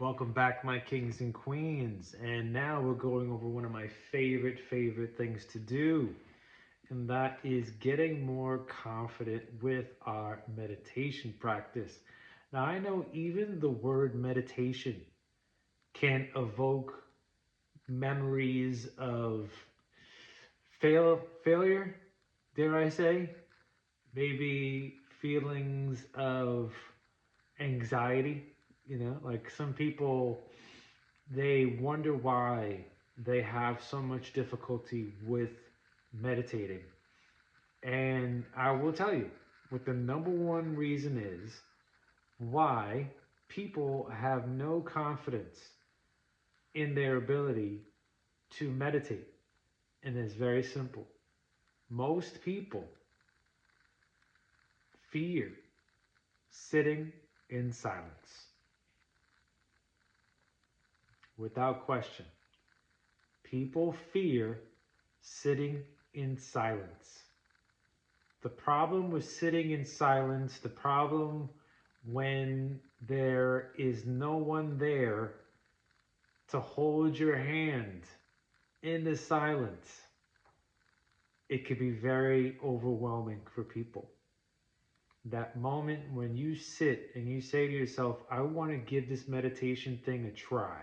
Welcome back, my kings and queens. And now we're going over one of my favorite things to do, and that is getting more confident with our meditation practice. Now, I know even the word meditation can evoke memories of failure, dare I say, maybe feelings of anxiety, like some people they wonder why they have so much difficulty with meditating. And I will tell you what the number one reason is why people have no confidence in their ability to meditate. And it's very simple. Most people fear sitting in silence, without question. People fear sitting in silence. The problem with sitting in silence, the problem when there is no one there to hold your hand in the silence, it could be very overwhelming for people. That moment when you sit and you say to yourself, I want to give this meditation thing a try.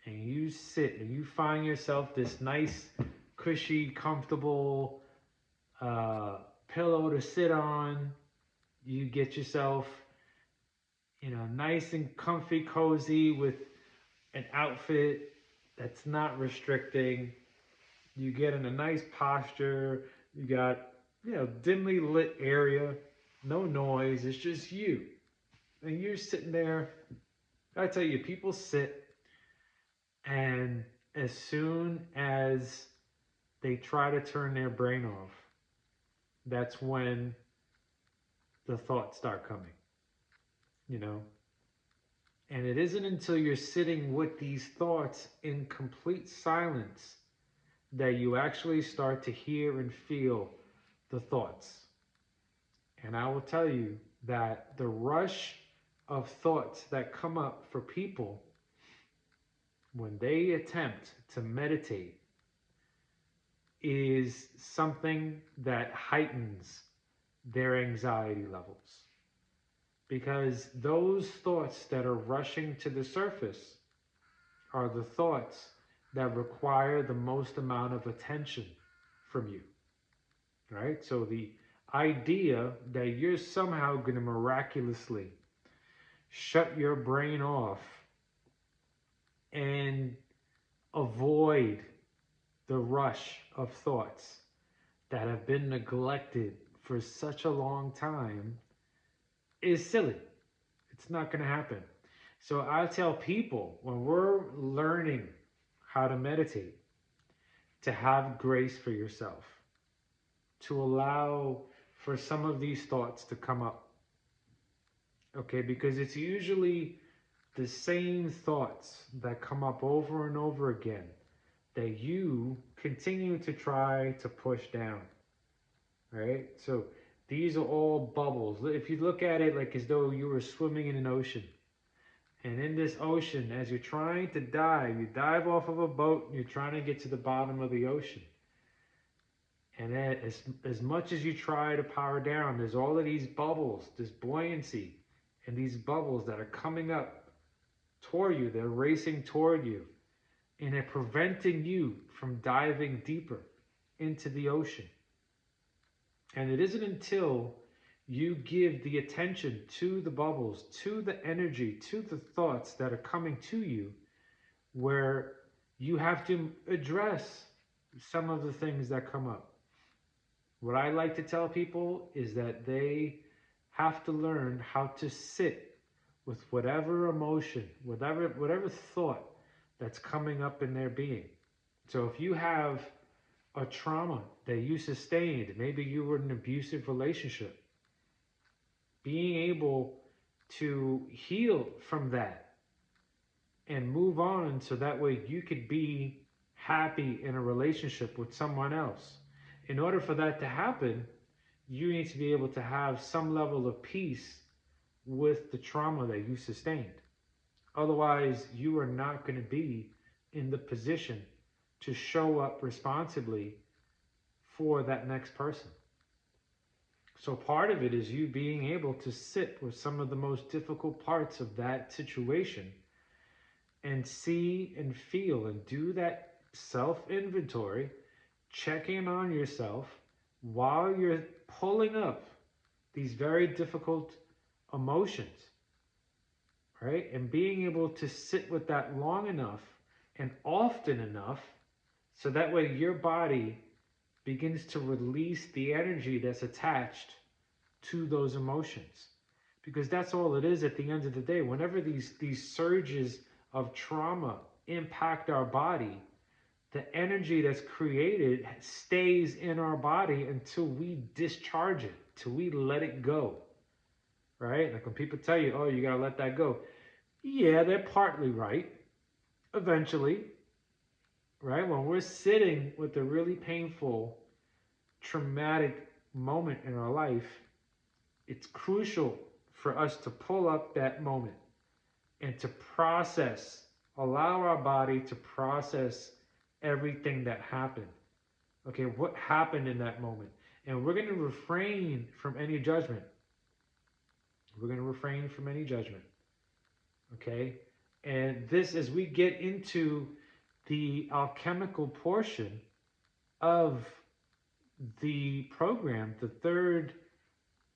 And you sit and you find yourself this nice, cushy, comfortable pillow to sit on. You get yourself, nice and comfy, cozy with an outfit that's not restricting. You get in a nice posture. You got, dimly lit area, no noise. It's just you. And you're sitting there. I tell you, people sit, and as soon as they try to turn their brain off, that's when the thoughts start coming, you know? And it isn't until you're sitting with these thoughts in complete silence that you actually start to hear and feel the thoughts. And I will tell you that the rush of thoughts that come up for people when they attempt to meditate is something that heightens their anxiety levels. Because those thoughts that are rushing to the surface are the thoughts that require the most amount of attention from you, right? So the idea that you're somehow going to miraculously shut your brain off and avoid the rush of thoughts that have been neglected for such a long time is silly. It's not going to happen. So I tell people when we're learning how to meditate, to have grace for yourself, to allow for some of these thoughts to come up. Okay, because it's usually the same thoughts that come up over and over again that you continue to try to push down, right? So these are all bubbles. If you look at it like as though you were swimming in an ocean, and in this ocean, as you're trying to dive, you dive off of a boat and you're trying to get to the bottom of the ocean. And as much as you try to power down, there's all of these bubbles, this buoyancy, and these bubbles that are coming up toward you. They're racing toward you, and they're preventing you from diving deeper into the ocean. And it isn't until you give the attention to the bubbles, to the energy, to the thoughts that are coming to you, where you have to address some of the things that come up. What I like to tell people is that they have to learn how to sit with whatever emotion, whatever thought that's coming up in their being. So if you have a trauma that you sustained, maybe you were in an abusive relationship, being able to heal from that and move on so that way you could be happy in a relationship with someone else. In order for that to happen, you need to be able to have some level of peace with the trauma that you sustained. Otherwise, you are not going to be in the position to show up responsibly for that next person. So part of it is you being able to sit with some of the most difficult parts of that situation and see and feel and do that self inventory, check in on yourself while you're pulling up these very difficult emotions, right? And being able to sit with that long enough and often enough so that way your body begins to release the energy that's attached to those emotions. Because that's all it is at the end of the day. Whenever these surges of trauma impact our body, the energy that's created stays in our body until we discharge it, till we let it go. Right? Like when people tell you, oh, you gotta let that go. Yeah, they're partly right. Eventually, right? When we're sitting with a really painful, traumatic moment in our life, it's crucial for us to pull up that moment and to process, allow our body to process everything that happened. Okay, what happened in that moment? And we're going to refrain from any judgment. We're going to refrain from any judgment. Okay, and this, as we get into the alchemical portion of the program, the third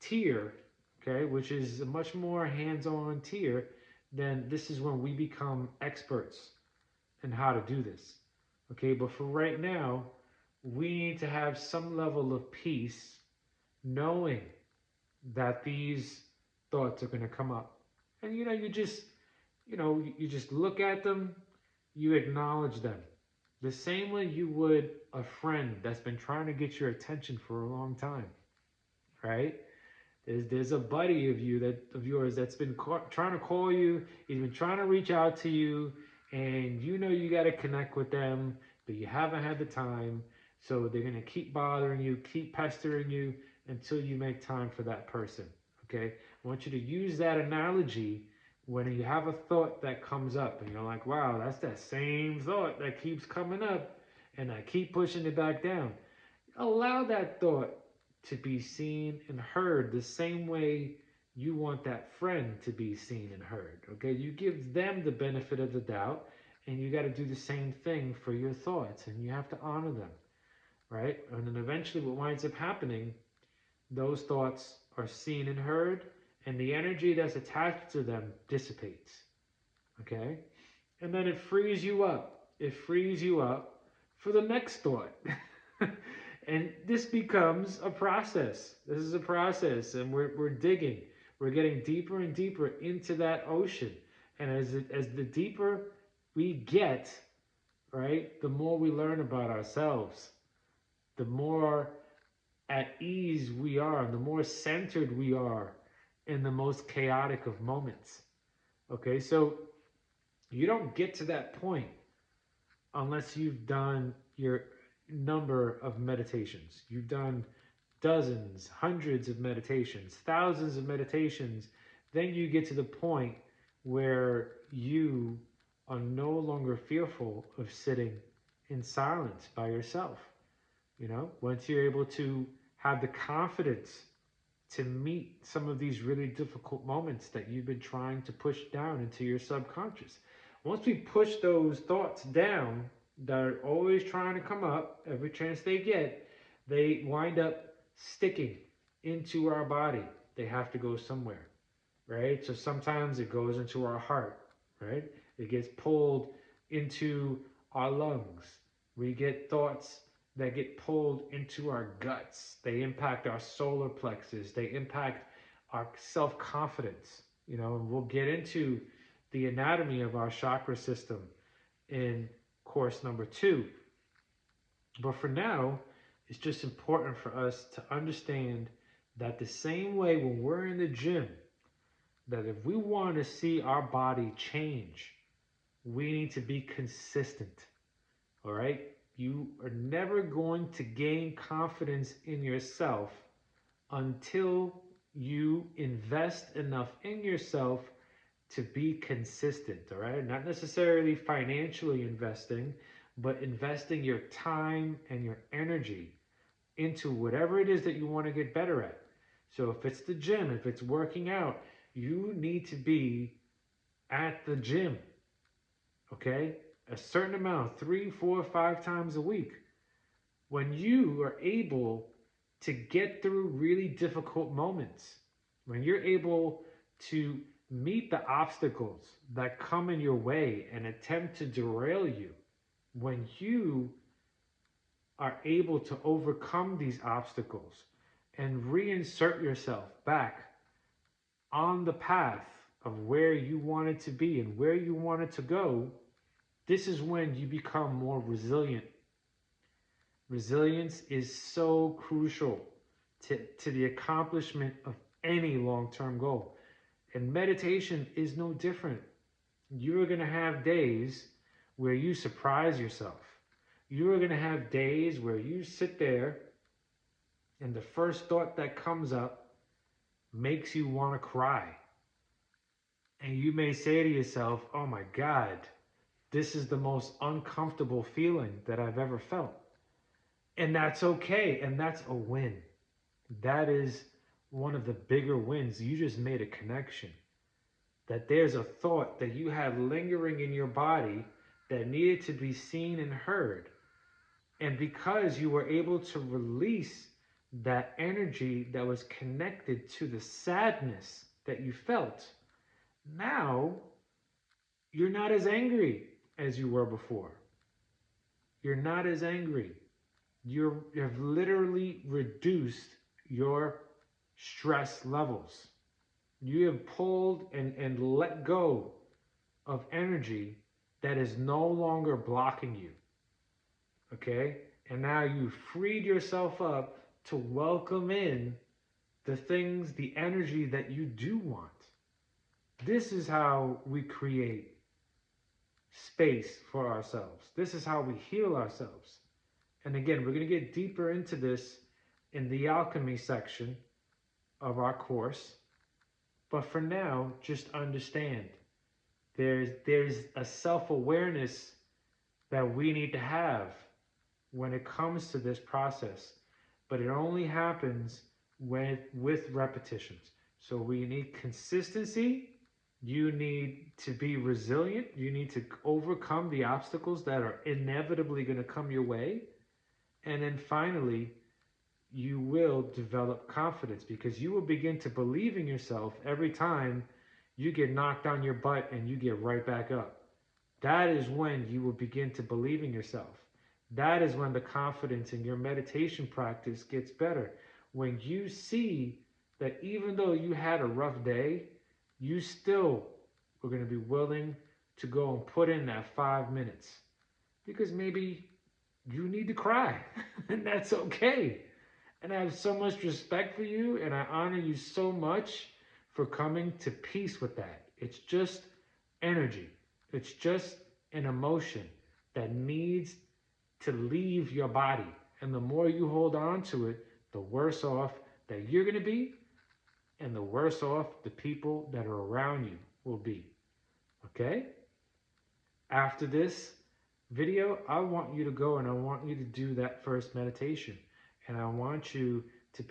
tier, okay, which is a much more hands-on tier, then this is when we become experts in how to do this. Okay, but for right now, we need to have some level of peace knowing that these thoughts are going to come up. And you just look at them, you acknowledge them. The same way you would a friend that's been trying to get your attention for a long time, right? There's a buddy of yours that's been trying to call you. He's been trying to reach out to you, and you know you got to connect with them, but you haven't had the time. So they're gonna keep bothering you, keep pestering you until you make time for that person. Okay, I want you to use that analogy when you have a thought that comes up, and you're like, "Wow, that's that same thought that keeps coming up, and I keep pushing it back down." Allow that thought to be seen and heard the same way you want that friend to be seen and heard. Okay, you give them the benefit of the doubt, and you got to do the same thing for your thoughts, and you have to honor them, right? And then eventually, what winds up happening, those thoughts are seen and heard, and the energy that's attached to them dissipates. Okay, and then it frees you up. It frees you up for the next thought. And this becomes a process. This is a process, and we're digging. We're getting deeper and deeper into that ocean. And as the deeper we get, right, the more we learn about ourselves, the more at ease we are, the more centered we are in the most chaotic of moments. Okay, so you don't get to that point unless you've done your number of meditations. You've done dozens, hundreds of meditations, thousands of meditations. Then you get to the point where you are no longer fearful of sitting in silence by yourself. Once you're able to have the confidence to meet some of these really difficult moments that you've been trying to push down into your subconscious. Once we push those thoughts down that are always trying to come up every chance they get, they wind up sticking into our body. They have to go somewhere, right? So sometimes it goes into our heart, right? It gets pulled into our lungs. We get thoughts that get pulled into our guts. They impact our solar plexus. They impact our self confidence, and we'll get into the anatomy of our chakra system in course number 2. But for now, it's just important for us to understand that the same way when we're in the gym, that if we want to see our body change, we need to be consistent. All right? You are never going to gain confidence in yourself until you invest enough in yourself to be consistent, all right? Not necessarily financially investing, but investing your time and your energy into whatever it is that you want to get better at. So if it's the gym, if it's working out, you need to be at the gym, okay? A certain amount, 3, 4, 5 times a week. When you are able to get through really difficult moments, when you're able to meet the obstacles that come in your way and attempt to derail you, when you are able to overcome these obstacles and reinsert yourself back on the path of where you wanted to be and where you wanted to go, this is when you become more resilient. Resilience is so crucial to the accomplishment of any long term goal. And meditation is no different. You're going to have days where you surprise yourself. You're going to have days where you sit there and the first thought that comes up makes you want to cry. And you may say to yourself, oh my God, this is the most uncomfortable feeling that I've ever felt. And that's okay. And that's a win. That is one of the bigger wins. You just made a connection. That there's a thought that you had lingering in your body that needed to be seen and heard. And because you were able to release that energy that was connected to the sadness that you felt, now you're not as angry as you were before. You're not as angry. You have literally reduced your stress levels. You have pulled and let go of energy that is no longer blocking you. Okay? And now you freed yourself up to welcome in the things, the energy that you do want. This is how we create space for ourselves. This is how we heal ourselves. And again, we're going to get deeper into this in the alchemy section of our course. But for now, just understand there's a self-awareness that we need to have when it comes to this process. But it only happens with repetitions. So we need consistency. You need to be resilient. You need to overcome the obstacles that are inevitably going to come your way. And then finally, you will develop confidence because you will begin to believe in yourself every time you get knocked on your butt and you get right back up. That is when you will begin to believe in yourself. That is when the confidence in your meditation practice gets better. When you see that even though you had a rough day, you still are going to be willing to go and put in that 5 minutes because maybe you need to cry and that's okay. And I have so much respect for you and I honor you so much for coming to peace with that. It's just energy. It's just an emotion that needs to leave your body. And the more you hold on to it, the worse off that you're going to be and the worse off the people that are around you will be. Okay? After this video, I want you to go and I want you to do that first meditation. And I want you to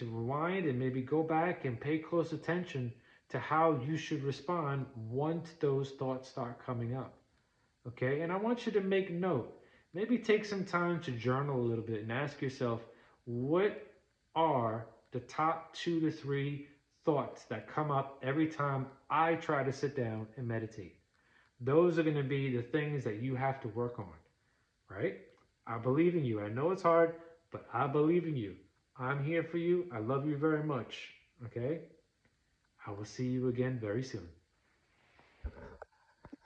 rewind and maybe go back and pay close attention to how you should respond once those thoughts start coming up. Okay? And I want you to make note. Maybe take some time to journal a little bit and ask yourself, what are the top 2 to 3 thoughts that come up every time I try to sit down and meditate? Those are going to be the things that you have to work on, right? I believe in you. I know it's hard, but I believe in you. I'm here for you. I love you very much. Okay? I will see you again very soon.